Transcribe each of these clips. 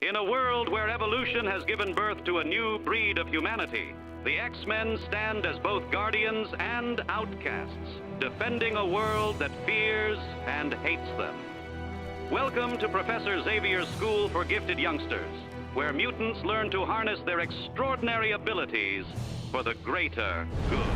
In a world where evolution has given birth to a new breed of humanity, the X-Men stand as both guardians and outcasts, defending a world that fears and hates them. Welcome to Professor Xavier's School for Gifted Youngsters, where mutants learn to harness their extraordinary abilities for the greater good.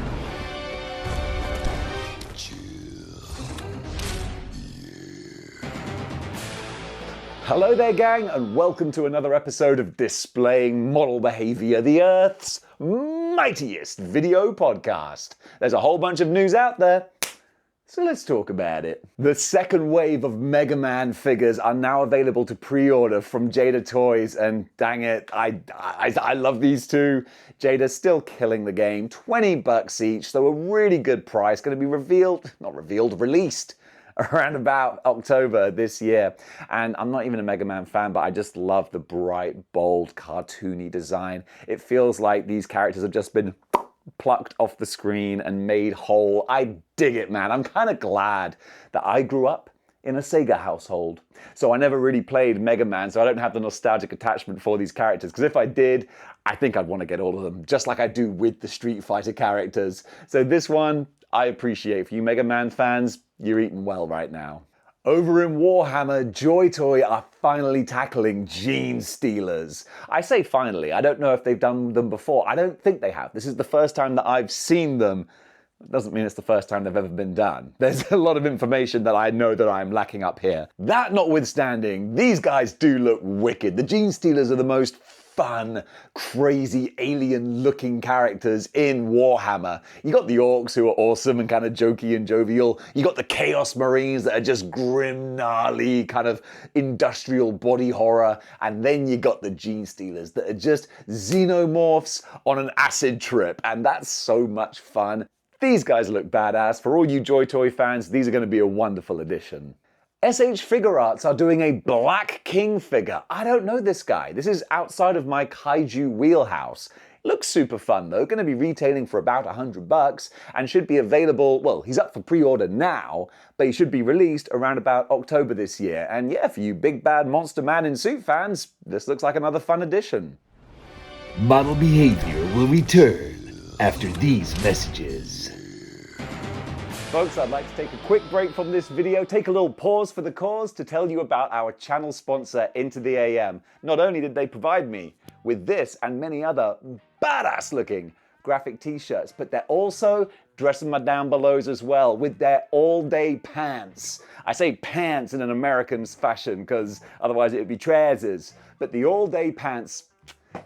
Hello there, gang, and welcome to another episode of Displaying-Model-Behaviour, the Earth's mightiest video podcast. There's a whole bunch of news out there, so let's talk about it. The second wave of Mega Man figures are now available to pre-order from Jada Toys, and dang it, I love these two. Jada's still killing the game, $20 each, so a really good price, going to be released around about October this year. And I'm not even a Mega Man fan, but I just love the bright, bold, cartoony design. It feels like these characters have just been plucked off the screen and made whole. I dig it, man. I'm kind of glad that I grew up in a Sega household. So I never really played Mega Man, so I don't have the nostalgic attachment for these characters. Because if I did, I think I'd want to get all of them, just like I do with the Street Fighter characters. So this one, I appreciate. For you Mega Man fans, you're eating well right now. Over in Warhammer, Joy Toy are finally tackling gene stealers. I say finally, I don't know if they've done them before. I don't think they have. This is the first time that I've seen them. It doesn't mean it's the first time they've ever been done. There's a lot of information that I know that I'm lacking up here. That notwithstanding, these guys do look wicked. The gene stealers are the most fun, crazy, alien-looking characters in Warhammer. You got the Orcs, who are awesome and kind of jokey and jovial. You got the Chaos Marines that are just grim, gnarly, kind of industrial body horror. And then you got the Gene Stealers that are just xenomorphs on an acid trip. And that's so much fun. These guys look badass. For all you Joy Toy fans, these are going to be a wonderful addition. SH Figure Arts are doing a Black King figure. I don't know this guy. This is outside of my kaiju wheelhouse. Looks super fun though. Going to be retailing for about $100 and should be available, well, he's up for pre-order now, but he should be released around about October this year. And yeah, for you big bad monster man in suit fans, this looks like another fun addition. Model Behavior will return after these messages. Folks, I'd like to take a quick break from this video, take a little pause for the cause to tell you about our channel sponsor, Into the AM. Not only did they provide me with this and many other badass looking graphic t-shirts, but they're also dressing my down belows as well with their all-day pants. I say pants in an American fashion because otherwise it would be trousers. But the all-day pants,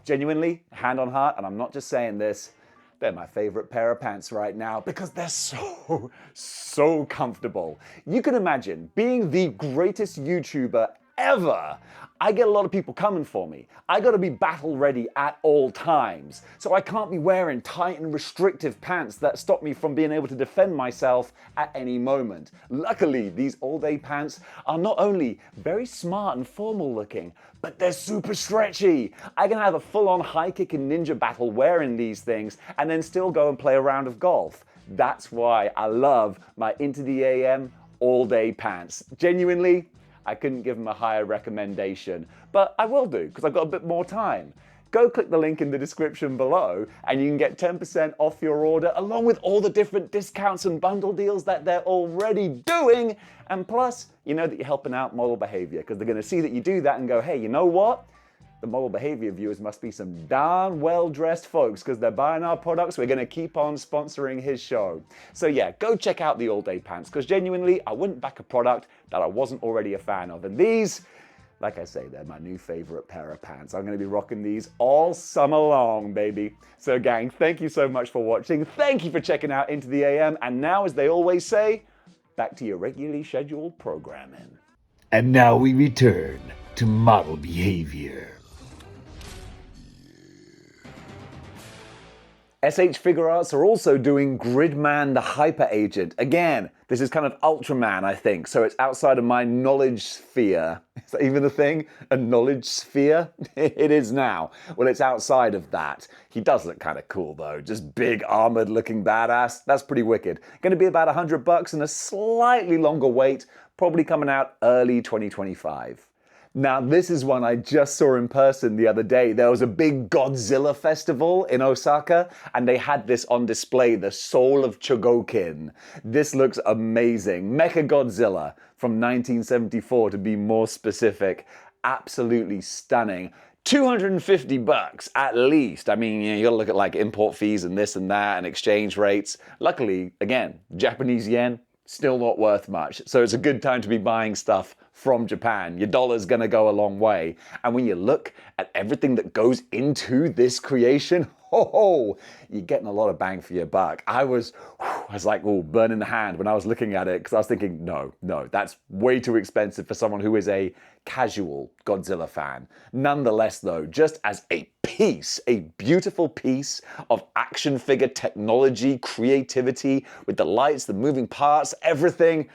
genuinely, hand on heart, and I'm not just saying this, they're my favorite pair of pants right now because they're so comfortable. You can imagine being the greatest YouTuber ever. I get a lot of people coming for me. I gotta be battle ready at all times. So I can't be wearing tight and restrictive pants that stop me from being able to defend myself at any moment. Luckily, these all-day pants are not only very smart and formal looking, but they're super stretchy. I can have a full-on high-kicking ninja battle wearing these things and then still go and play a round of golf. That's why I love my Into the AM all-day pants. Genuinely, I couldn't give them a higher recommendation, but I will do because I've got a bit more time. Go click the link in the description below and you can get 10% off your order along with all the different discounts and bundle deals that they're already doing. And plus, you know that you're helping out Model Behavior because they're going to see that you do that and go, hey, you know what? The Model Behavior viewers must be some darn well-dressed folks because they're buying our products. We're going to keep on sponsoring his show. So yeah, go check out the all-day pants because genuinely, I wouldn't back a product that I wasn't already a fan of. And these, like I say, they're my new favorite pair of pants. I'm going to be rocking these all summer long, baby. So gang, thank you so much for watching. Thank you for checking out Into the AM. And now, as they always say, back to your regularly scheduled programming. And now we return to Model Behavior. SH Figure Arts are also doing Gridman the Hyper Agent. Again, this is kind of Ultraman, I think, so it's outside of my knowledge sphere. Is that even a thing? A knowledge sphere? It is now. Well, it's outside of that. He does look kind of cool, though. Just big, armored looking badass. That's pretty wicked. Going to be about $100 and a slightly longer wait, probably coming out early 2025. Now, this is one I just saw in person the other day. There was a big Godzilla festival in Osaka, and they had this on display, the Soul of Chogokin. This looks amazing. Mechagodzilla from 1974, to be more specific. Absolutely stunning. $250 at least. I mean, you gotta look at like import fees and this and that and exchange rates. Luckily, again, Japanese yen, still not worth much. So it's a good time to be buying stuff from Japan. Your dollar's gonna go a long way. And when you look at everything that goes into this creation, you're getting a lot of bang for your buck. I was like, burning the hand when I was looking at it, because I was thinking, no, that's way too expensive for someone who is a casual Godzilla fan. Nonetheless, though, just as a piece, a beautiful piece of action figure technology, creativity, with the lights, the moving parts, everything,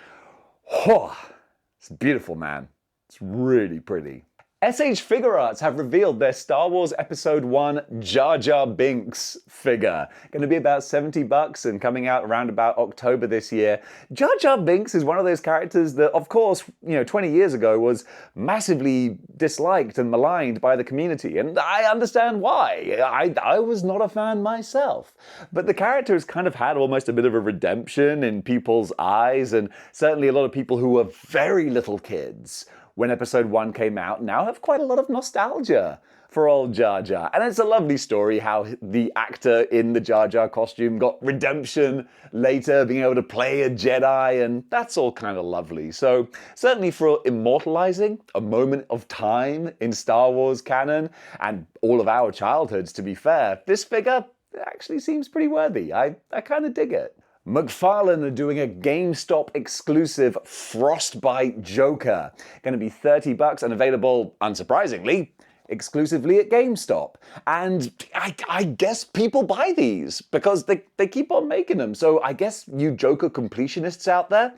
it's beautiful, man. It's really pretty. SH Figure Arts have revealed their Star Wars Episode 1 Jar Jar Binks figure. Going to be about $70 and coming out around about October this year. Jar Jar Binks is one of those characters that, of course, 20 years ago was massively disliked and maligned by the community, and I understand why. I was not a fan myself. But the character has kind of had almost a bit of a redemption in people's eyes, and certainly a lot of people who were very little kids when Episode 1 came out now have quite a lot of nostalgia for old Jar Jar. And it's a lovely story how the actor in the Jar Jar costume got redemption later, being able to play a Jedi, and that's all kind of lovely. So certainly for immortalizing a moment of time in Star Wars canon, and all of our childhoods, to be fair, this figure actually seems pretty worthy. I kind of dig it. McFarlane are doing a GameStop exclusive Frostbite Joker. Going to be $30 and available, unsurprisingly, exclusively at GameStop. And I guess people buy these because they keep on making them. So I guess you Joker completionists out there,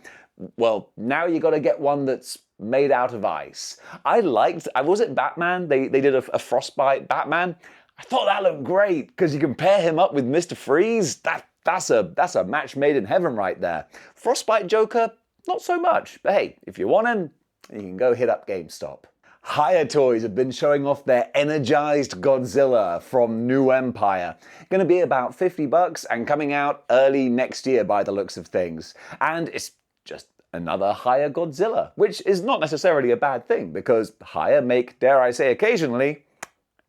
well, now you got to get one that's made out of ice. Was it Batman? They did a Frostbite Batman. I thought that looked great because you can pair him up with Mr. Freeze. That's a match made in heaven right there. Frostbite Joker, not so much. But hey, if you want him, you can go hit up GameStop. Hiya Toys have been showing off their energized Godzilla from New Empire. Going to be about $50 and coming out early next year by the looks of things. And it's just another Hiya Godzilla, which is not necessarily a bad thing because Hiya make, dare I say occasionally,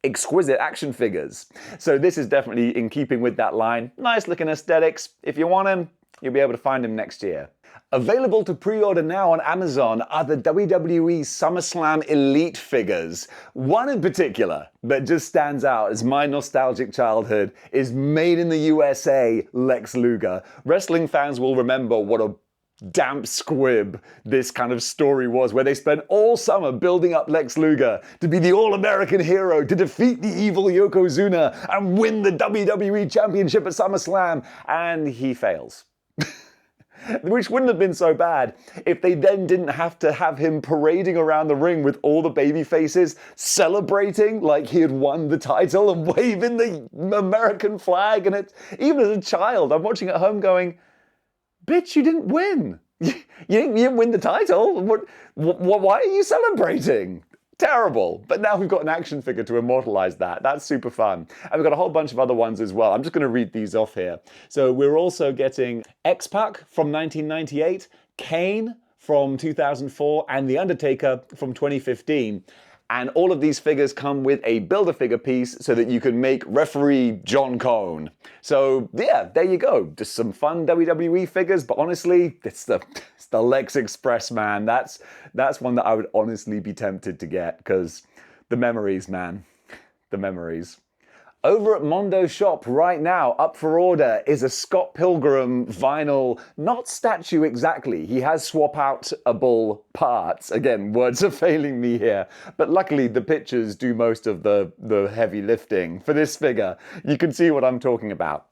exquisite action figures. So this is definitely in keeping with that line. Nice looking aesthetics. If you want him, you'll be able to find him next year. Available to pre-order now on Amazon are the WWE SummerSlam Elite figures. One in particular that just stands out as my nostalgic childhood is Made in the USA Lex Luger. Wrestling fans will remember what a damp squib this kind of story was, where they spent all summer building up Lex Luger to be the all-American hero, to defeat the evil Yokozuna and win the WWE Championship at SummerSlam, and he fails. Which wouldn't have been so bad if they then didn't have to have him parading around the ring with all the baby faces, celebrating like he had won the title and waving the American flag. And even as a child, I'm watching at home going, bitch, you didn't win. You didn't win the title. Why are you celebrating? Terrible. But now we've got an action figure to immortalize that. That's super fun. And we've got a whole bunch of other ones as well. I'm just going to read these off here. So we're also getting X-Pac from 1998, Kane from 2004, and The Undertaker from 2015. And all of these figures come with a Build-A-Figure piece so that you can make referee John Cone. So yeah, there you go. Just some fun WWE figures, but honestly, it's the Lex Express, man. That's one that I would honestly be tempted to get because the memories, man. The memories. Over at Mondo Shop right now, up for order, is a Scott Pilgrim vinyl, not statue exactly. He has swap-outable parts. Again, words are failing me here. But luckily, the pictures do most of the heavy lifting. For this figure, you can see what I'm talking about.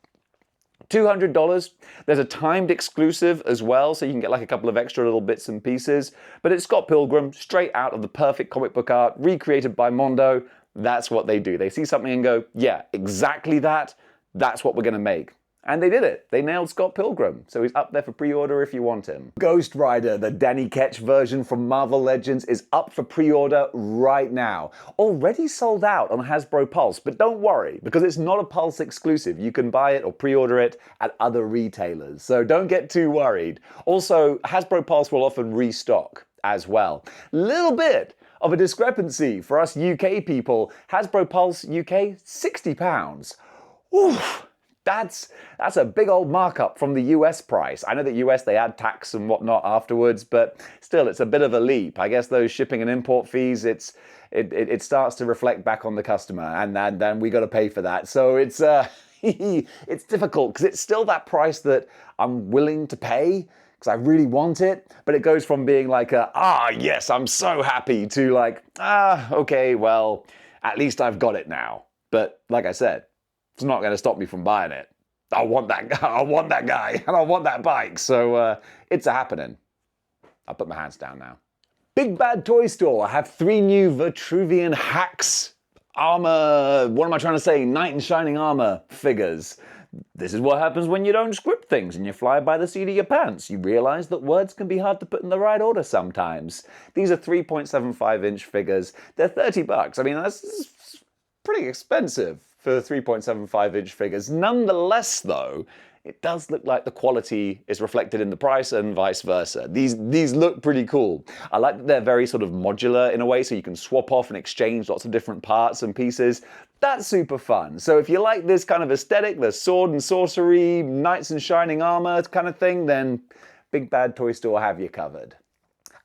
$200. There's a timed exclusive as well, so you can get like a couple of extra little bits and pieces. But it's Scott Pilgrim, straight out of the perfect comic book art, recreated by Mondo. That's what they do. They see something and go, yeah, exactly that. That's what we're going to make. And they did it. They nailed Scott Pilgrim. So he's up there for pre-order if you want him. Ghost Rider, the Danny Ketch version from Marvel Legends, is up for pre-order right now. Already sold out on Hasbro Pulse, but don't worry, because it's not a Pulse exclusive. You can buy it or pre-order it at other retailers. So don't get too worried. Also, Hasbro Pulse will often restock as well. Little bit of a discrepancy for us UK people. Hasbro Pulse UK, £60. Oof. That's a big old markup from the US price. I know that US, they add tax and whatnot afterwards, but still, it's a bit of a leap. I guess those shipping and import fees, it starts to reflect back on the customer, and then we got to pay for that. So it's it's difficult because it's still that price that I'm willing to pay because I really want it, but it goes from being like yes, I'm so happy to like, okay, well, at least I've got it now. But like I said, it's not going to stop me from buying it. I want that guy, and I want that bike. So it's a happening. I'll put my hands down now. Big Bad Toy Store have 3 new Vitruvian Hacks armor, what am I trying to say? Knight in shining armor figures. This is what happens when you don't script things and you fly by the seat of your pants. You realize that words can be hard to put in the right order sometimes. These are 3.75-inch figures. They're $30. I mean, that's pretty expensive for 3.75-inch figures. Nonetheless, though, it does look like the quality is reflected in the price and vice versa. These look pretty cool. I like that they're very sort of modular in a way, so you can swap off and exchange lots of different parts and pieces. That's super fun. So if you like this kind of aesthetic, the sword and sorcery, knights in shining armor kind of thing, then Big Bad Toy Store have you covered.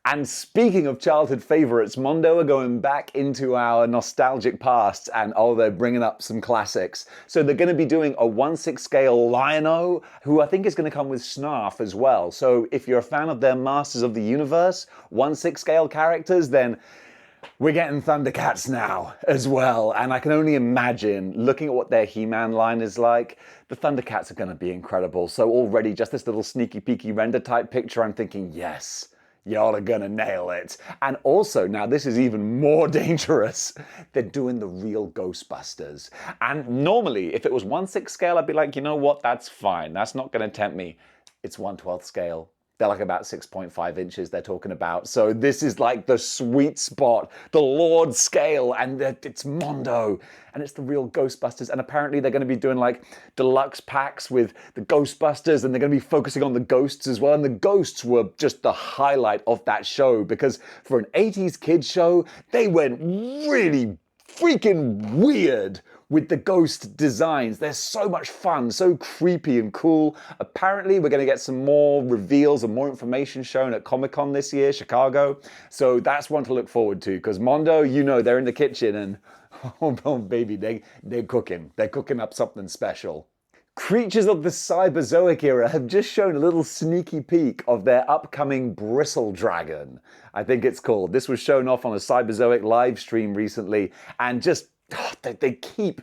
And speaking of childhood favorites, Mondo are going back into our nostalgic past, and they're bringing up some classics. So they're going to be doing a 1/6 scale Lion-O, who I think is going to come with Snarf as well. So if you're a fan of their Masters of the Universe 1/6 scale characters, then we're getting Thundercats now as well. And I can only imagine, looking at what their He-Man line is like, the Thundercats are going to be incredible. So already just this little sneaky peeky render type picture, I'm thinking, yes, y'all are gonna nail it. And also, now this is even more dangerous, they're doing the real Ghostbusters. And normally, if it was 1/6 scale, I'd be like, you know what, that's fine. That's not gonna tempt me. It's 1/12 scale. They're like about 6.5 inches they're talking about. So this is like the sweet spot, the Lord scale, and it's Mondo. And it's the real Ghostbusters. And apparently they're going to be doing like deluxe packs with the Ghostbusters, and they're going to be focusing on the ghosts as well. And the ghosts were just the highlight of that show, because for an 80s kids show, they went really freaking weird with the ghost designs. They're so much fun, so creepy and cool. Apparently, we're going to get some more reveals and more information shown at Comic-Con this year, Chicago. So that's one to look forward to, because Mondo, you know, they're in the kitchen and, oh baby, they're cooking. They're cooking up something special. Creatures of the Cyberzoic era have just shown a little sneaky peek of their upcoming Bristle Dragon, I think it's called. This was shown off on a Cyberzoic live stream recently, and just they keep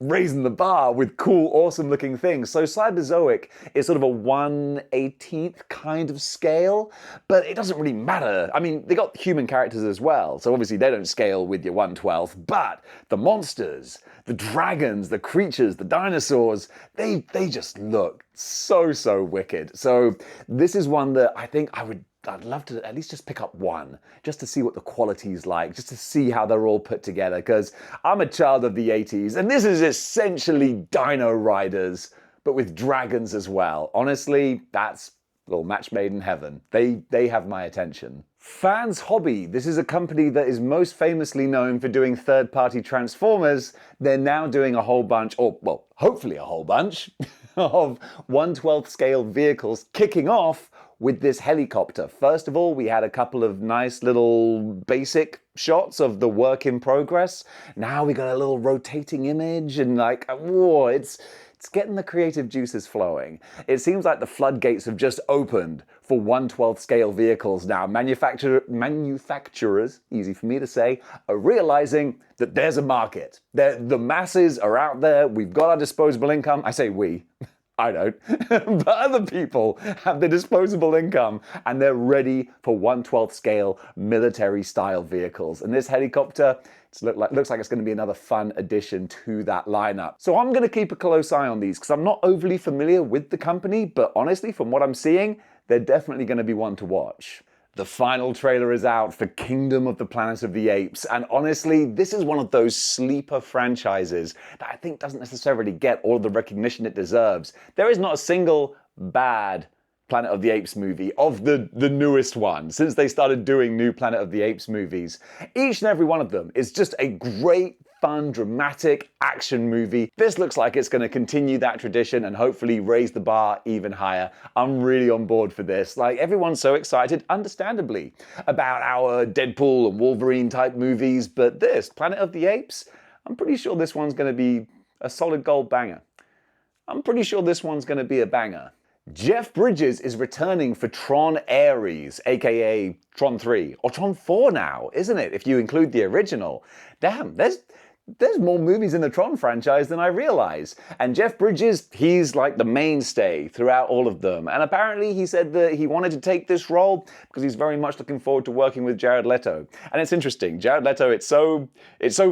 raising the bar with cool, awesome looking things. So Cyberzoic is sort of a 1/18th kind of scale, but it doesn't really matter. I mean, they got human characters as well, so obviously they don't scale with your 1/12th, but the monsters, the dragons, the creatures, the dinosaurs, they just look so wicked. So this is one that I think I'd love to at least just pick up one, just to see what the quality's like, just to see how they're all put together, because I'm a child of the 80s, and this is essentially Dino Riders, but with dragons as well. Honestly, that's a little match made in heaven. They have my attention. Fans Hobby, this is a company that is most famously known for doing third-party Transformers. They're now doing a whole bunch, or well, hopefully a whole bunch, of 1/12 scale vehicles, kicking off with this helicopter. First of all, we had a couple of nice little basic shots of the work in progress. Now we got a little rotating image, and like, whoa, it's getting the creative juices flowing. It seems like the floodgates have just opened for 1/12 scale vehicles now. Manufacturers, easy for me to say, are realizing that there's a market. The masses are out there. We've got our disposable income. I say we. I don't. But other people have the disposable income and they're ready for 1/12 scale military style vehicles. And this helicopter, looks like it's going to be another fun addition to that lineup. So I'm going to keep a close eye on these because I'm not overly familiar with the company, but honestly, from what I'm seeing, they're definitely going to be one to watch. The final trailer is out for Kingdom of the Planet of the Apes, and honestly, this is one of those sleeper franchises that I think doesn't necessarily get all of the recognition it deserves. There is not a single bad Planet of the Apes movie of the newest one since they started doing new Planet of the Apes movies. Each and every one of them is just a great, fun, dramatic action movie. This looks like it's going to continue that tradition and hopefully raise the bar even higher. I'm really on board for this. Like, everyone's so excited, understandably, about our Deadpool and Wolverine type movies, but this, Planet of the Apes, I'm pretty sure this one's going to be a solid gold banger. I'm pretty sure this one's going to be a banger. Jeff Bridges is returning for Tron Ares, aka Tron 3, or Tron 4 now, isn't it, if you include the original? Damn, there's more movies in the Tron franchise than I realize. And Jeff Bridges, he's like the mainstay throughout all of them. And apparently he said that he wanted to take this role because he's very much looking forward to working with Jared Leto. And it's interesting, Jared Leto, it's so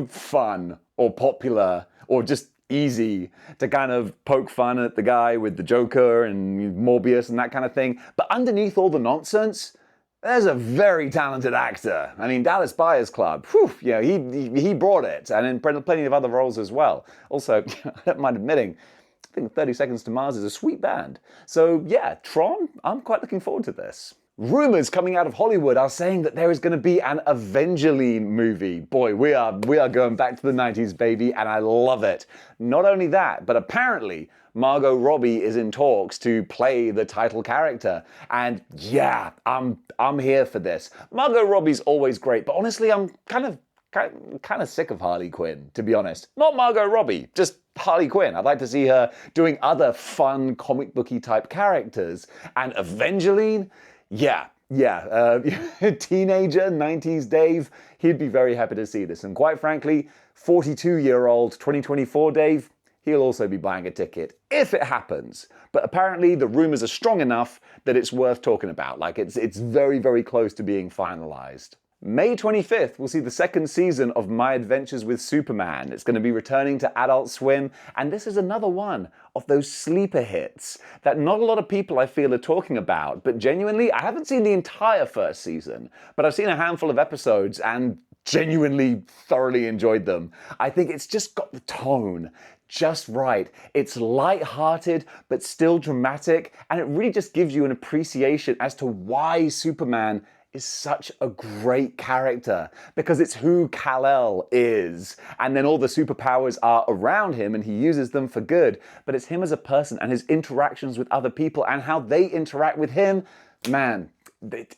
fun or popular or just easy to kind of poke fun at the guy with the Joker and Morbius and that kind of thing. But underneath all the nonsense, there's a very talented actor. I mean, Dallas Buyers Club, whew, you know, he brought it, and in plenty of other roles as well. Also, I don't mind admitting, I think 30 Seconds to Mars is a sweet band. So yeah, Tron, I'm quite looking forward to this. Rumors coming out of Hollywood are saying that there is going to be an Evangeline movie. Boy, we are going back to the 90s, baby, and I love it. Not only that, but apparently Margot Robbie is in talks to play the title character. And yeah, I'm here for this. Margot Robbie's always great, but honestly, I'm kind of sick of Harley Quinn, to be honest. Not Margot Robbie, just Harley Quinn. I'd like to see her doing other fun comic booky type characters. And Evangeline, yeah, teenager, 90s Dave, he'd be very happy to see this. And quite frankly, 42-year-old 2024 Dave, he'll also be buying a ticket, if it happens. But apparently the rumors are strong enough that it's worth talking about. Like, it's very, very close to being finalized. May 25th, we'll see the second season of My Adventures with Superman. It's going to be returning to Adult Swim, and this is another one of those sleeper hits that not a lot of people, I feel, are talking about. But genuinely, I haven't seen the entire first season, but I've seen a handful of episodes and genuinely thoroughly enjoyed them. I think it's just got the tone just right. It's light-hearted, but still dramatic, and it really just gives you an appreciation as to why Superman is such a great character, because it's who Kal-El is, and then all the superpowers are around him and he uses them for good, but it's him as a person and his interactions with other people and how they interact with him. Man,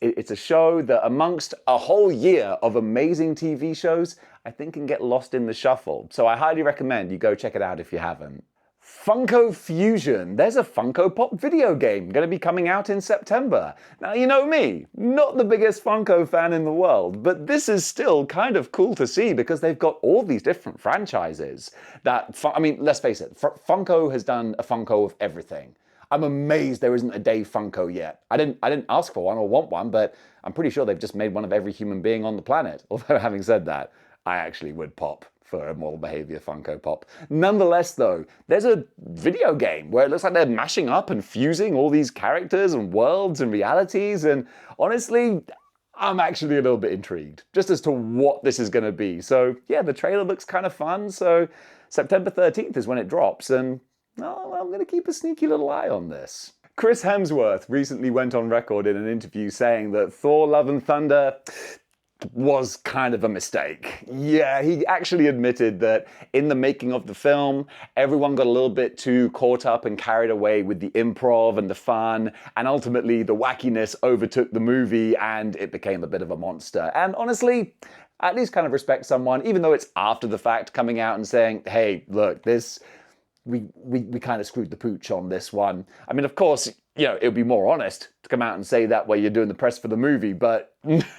it's a show that amongst a whole year of amazing TV shows, I think can get lost in the shuffle. So I highly recommend you go check it out if you haven't. Funko Fusion. There's a Funko Pop video game going to be coming out in September. Now, you know me, not the biggest Funko fan in the world, but this is still kind of cool to see because they've got all these different franchises that, I mean, let's face it, Funko has done a Funko of everything. I'm amazed there isn't a Dave Funko yet. I didn't ask for one or want one, but I'm pretty sure they've just made one of every human being on the planet. Although, having said that, I actually would pop for a Model Behaviour Funko Pop. Nonetheless, though, there's a video game where it looks like they're mashing up and fusing all these characters and worlds and realities, and honestly, I'm actually a little bit intrigued just as to what this is going to be. So yeah, the trailer looks kind of fun, so September 13th is when it drops, and I'm going to keep a sneaky little eye on this. Chris Hemsworth recently went on record in an interview saying that Thor: Love and Thunder was kind of a mistake. Yeah, he actually admitted that in the making of the film, everyone got a little bit too caught up and carried away with the improv and the fun, and ultimately the wackiness overtook the movie and it became a bit of a monster. And honestly, I at least kind of respect someone, even though it's after the fact, coming out and saying, hey, look, we kind of screwed the pooch on this one. I mean, of course, it would be more honest to come out and say that while you're doing the press for the movie, but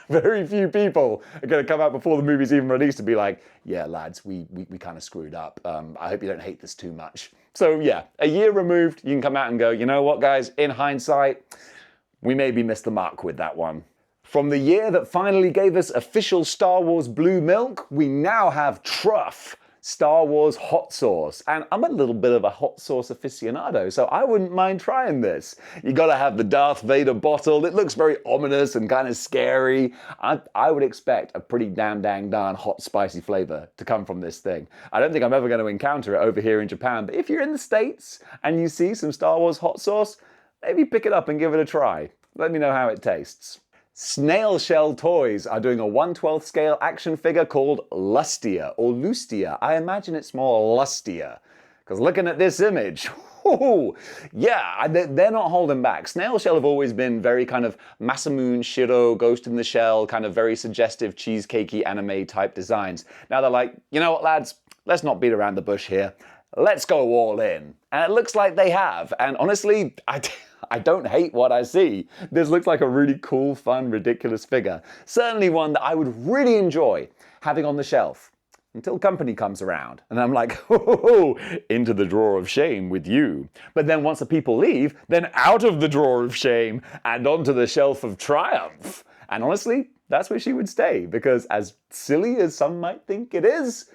very few people are going to come out before the movie's even released and be like, yeah, lads, we kind of screwed up. I hope you don't hate this too much. So yeah, a year removed, you can come out and go, you know what, guys, in hindsight, we maybe missed the mark with that one. From the year that finally gave us official Star Wars blue milk, we now have Truff, Star Wars hot sauce. And I'm a little bit of a hot sauce aficionado, so I wouldn't mind trying this. You gotta have the Darth Vader bottle. It looks very ominous and kind of scary. I would expect a pretty darn hot spicy flavor to come from this thing. I don't think I'm ever going to encounter it over here in Japan, but if you're in the States and you see some Star Wars hot sauce, maybe pick it up and give it a try. Let me know how it tastes. Snail Shell Toys are doing a 1/12 scale action figure called Lustia, or Lustia. I imagine it's more Lustia, because looking at this image, yeah, they're not holding back. Snail Shell have always been very kind of Masamune Shiro, Ghost in the Shell, kind of very suggestive cheesecakey anime type designs. Now they're like, you know what, lads, let's not beat around the bush here. Let's go all in. And it looks like they have. And honestly, I don't hate what I see. This looks like a really cool, fun, ridiculous figure. Certainly one that I would really enjoy having on the shelf until company comes around. And I'm like, into the drawer of shame with you. But then once the people leave, then out of the drawer of shame and onto the shelf of triumph. And honestly, that's where she would stay, because as silly as some might think it is,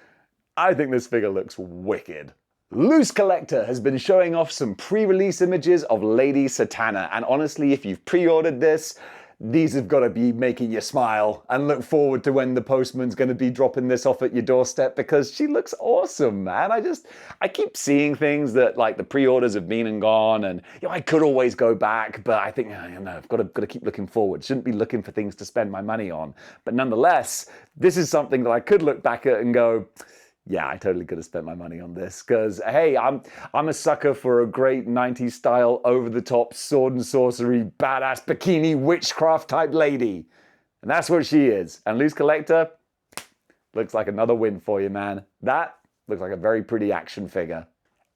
I think this figure looks wicked. Loose Collector has been showing off some pre-release images of Lady Satana, and honestly, if you've pre-ordered this, these have got to be making you smile and look forward to when the postman's going to be dropping this off at your doorstep, because she looks awesome, man. I keep seeing things that like the pre-orders have been and gone, and I could always go back, but I think I've got to keep looking forward. Shouldn't be looking for things to spend my money on. But nonetheless, this is something that I could look back at and go, yeah, I totally could have spent my money on this, because, hey, I'm a sucker for a great 90s style, over-the-top, sword and sorcery, badass bikini witchcraft type lady. And that's what she is. And Loose Collector looks like another win for you, man. That looks like a very pretty action figure.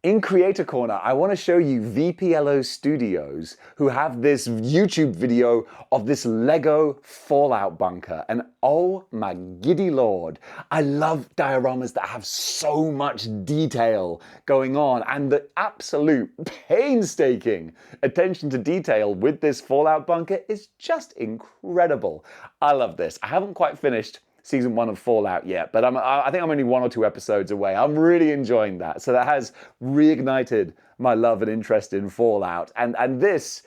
In Creator Corner, I want to show you VPLO Studios, who have this YouTube video of this Lego Fallout bunker. And oh my giddy lord, I love dioramas that have so much detail going on, and the absolute painstaking attention to detail with this Fallout bunker is just incredible. I love this. I haven't quite finished Season 1 of Fallout yet, but I think I'm only 1 or 2 episodes away. I'm really enjoying that. So that has reignited my love and interest in Fallout. And this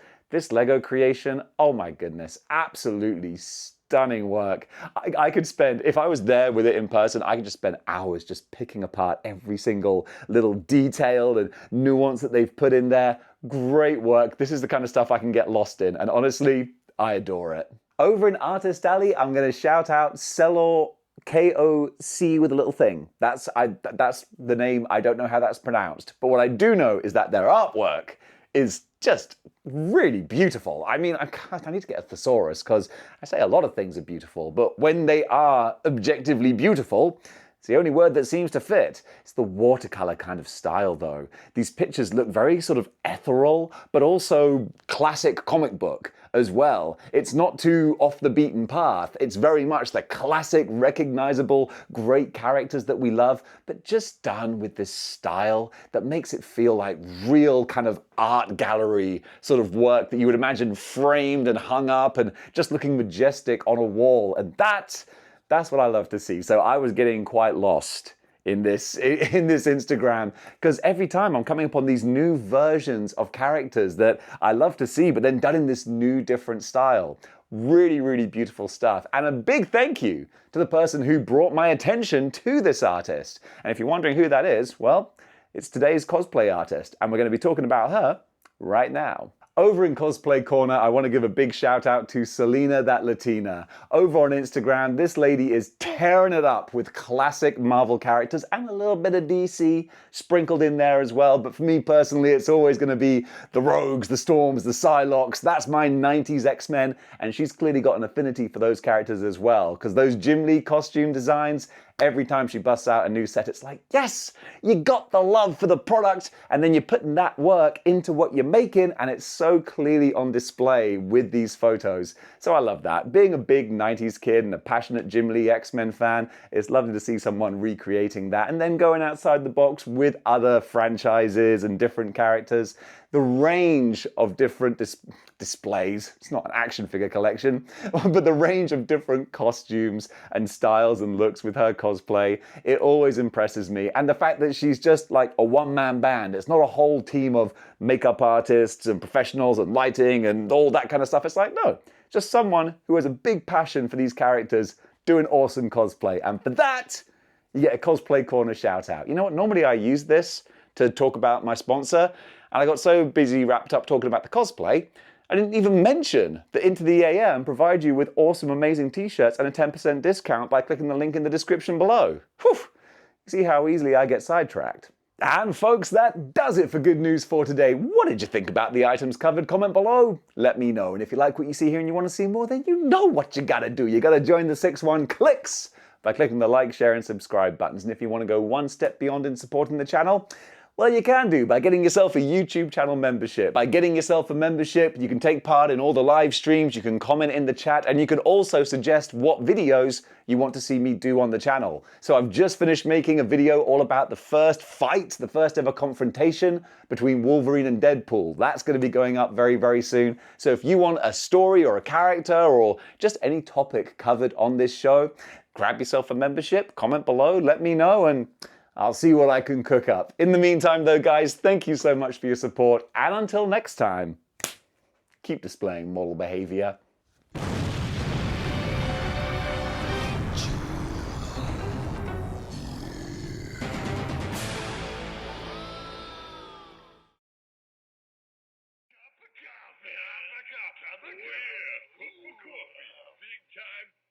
Lego creation, oh my goodness, absolutely stunning work. I could spend, if I was there with it in person, I could just spend hours just picking apart every single little detail and nuance that they've put in there. Great work. This is the kind of stuff I can get lost in. And honestly, I adore it. Over in Artist Alley, I'm going to shout out Celor, K-O-C with a little thing. That's the name. I don't know how that's pronounced. But what I do know is that their artwork is just really beautiful. I mean, I need to get a thesaurus, because I say a lot of things are beautiful, but when they are objectively beautiful, it's the only word that seems to fit. It's the watercolor kind of style, though. These pictures look very sort of ethereal, but also classic comic book as well. It's not too off the beaten path. It's very much the classic, recognizable, great characters that we love, but just done with this style that makes it feel like real kind of art gallery sort of work that you would imagine framed and hung up and just looking majestic on a wall. And that's what I love to see. So I was getting quite lost in this Instagram, because every time I'm coming upon these new versions of characters that I love to see, but then done in this new different style. Really, really beautiful stuff. And a big thank you to the person who brought my attention to this artist. And if you're wondering who that is, well, it's today's cosplay artist, and we're going to be talking about her right now. Over in Cosplay Corner, I want to give a big shout out to Selena That Latina. Over on Instagram, this lady is tearing it up with classic Marvel characters and a little bit of DC sprinkled in there as well. But for me personally, it's always going to be the Rogues, the Storms, the Psylocks. That's my 90s X-Men, and she's clearly got an affinity for those characters as well, because those Jim Lee costume designs, Every time she busts out a new set, it's like, yes, you got the love for the product, and then you're putting that work into what you're making, and it's so clearly on display with these photos. So I love that. Being a big 90s kid and a passionate Jim Lee X-Men fan, it's lovely to see someone recreating that and then going outside the box with other franchises and different characters. The range of different displays, it's not an action figure collection, but the range of different costumes and styles and looks with her cosplay, it always impresses me. And the fact that she's just like a one-man band, it's not a whole team of makeup artists and professionals and lighting and all that kind of stuff. It's like, no, just someone who has a big passion for these characters doing awesome cosplay. And for that, you get a Cosplay Corner shout out. You know what, normally I use this to talk about my sponsor, and I got so busy wrapped up talking about the cosplay, I didn't even mention that Into the AM provide you with awesome, amazing t-shirts and a 10% discount by clicking the link in the description below. Whew! See how easily I get sidetracked. And folks, that does it for Good News for today. What did you think about the items covered? Comment below. Let me know. And if you like what you see here and you want to see more, then you know what you gotta do. You gotta join the 6-1 Clicks by clicking the like, share, and subscribe buttons. And if you want to go one step beyond in supporting the channel, well, you can do by getting yourself a YouTube channel membership. By getting yourself a membership, you can take part in all the live streams, you can comment in the chat, and you can also suggest what videos you want to see me do on the channel. So I've just finished making a video all about the first fight, the first ever confrontation between Wolverine and Deadpool. That's going to be going up very, very soon. So if you want a story or a character or just any topic covered on this show, grab yourself a membership, comment below, let me know, and I'll see what I can cook up. In the meantime though, guys, thank you so much for your support, and until next time, keep displaying model behavior. Coffee. Big time.